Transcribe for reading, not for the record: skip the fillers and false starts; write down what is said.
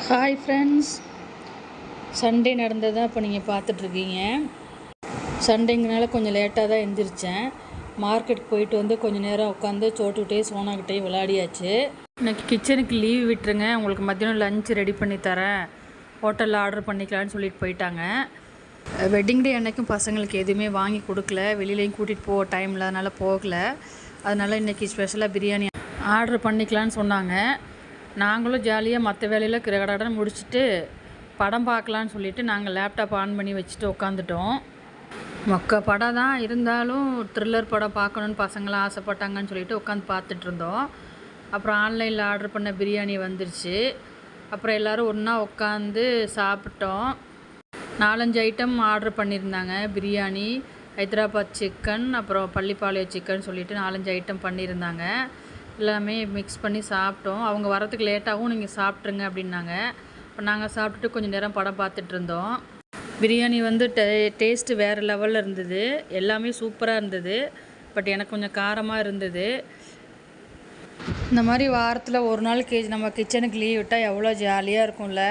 Hi friends, Sunday நடந்ததை இப்போ நீங்கள் பார்த்துட்ருக்கீங்க. சண்டேங்கனால கொஞ்சம் லேட்டாக தான் எழுந்திரிச்சேன். மார்க்கெட்டுக்கு போயிட்டு வந்து கொஞ்சம் நேரம் உட்காந்து சோட்டுக்கிட்டே சோனாக்கிட்டே விளையாடியாச்சு. இன்றைக்கி கிச்சனுக்கு லீவ் விட்டுருங்க, உங்களுக்கு மத்தியானம் லஞ்ச் ரெடி பண்ணி தரேன், ஹோட்டலில் ஆர்டர் பண்ணிக்கலான்னு சொல்லிட்டு போயிட்டாங்க. வெட்டிங் டே அன்றைக்கும் பசங்களுக்கு எதுவுமே வாங்கி கொடுக்கல, வெளியிலையும் கூட்டிகிட்டு போக டைம் இல்லாதனால போகலை. அதனால் இன்றைக்கி ஸ்பெஷலாக பிரியாணி ஆர்டர் பண்ணிக்கலான்னு சொன்னாங்க. நாங்களும் ஜாலியாக மற்ற வேலையில் கடகடன்னு முடிச்சுட்டு படம் பார்க்கலான்னு சொல்லிவிட்டு நாங்கள் லேப்டாப் ஆன் பண்ணி வச்சுட்டு உட்காந்துட்டோம். மொக்க படம் தான் இருந்தாலும் த்ரில்லர் படம் பார்க்கணுன்னு பசங்களாம் ஆசைப்பட்டாங்கன்னு சொல்லிட்டு உட்காந்து பார்த்துட்ருந்தோம். அப்புறம் ஆன்லைனில் ஆர்டர் பண்ண பிரியாணி வந்துருச்சு. அப்புறம் எல்லோரும் ஒன்றா உட்காந்து சாப்பிட்டோம். 4-5 ஐட்டம் ஆர்டர் பண்ணியிருந்தாங்க. பிரியாணி, ஹைதராபாத் சிக்கன், அப்புறம் பள்ளிப்பாளையம் சிக்கன் சொல்லிவிட்டு 4-5 ஐட்டம் பண்ணியிருந்தாங்க. எல்லாமே மிக்ஸ் பண்ணி சாப்பிட்டோம். அவங்க வரத்துக்கு லேட்டாகவும் நீங்கள் சாப்பிட்ருங்க அப்படின்னாங்க. இப்போ நாங்கள் சாப்பிட்டுட்டு கொஞ்சம் நேரம் படம் பார்த்துட்ருந்தோம். பிரியாணி வந்து டேஸ்ட்டு வேறு லெவலில் இருந்தது. எல்லாமே சூப்பராக இருந்தது. பட் எனக்கு கொஞ்சம் காரமாக இருந்தது. இந்த மாதிரி வாரத்தில் ஒரு நாள் நம்ம கிச்சனுக்கு லீவ் விட்டால் எவ்வளோ ஜாலியாக இருக்கும்ல.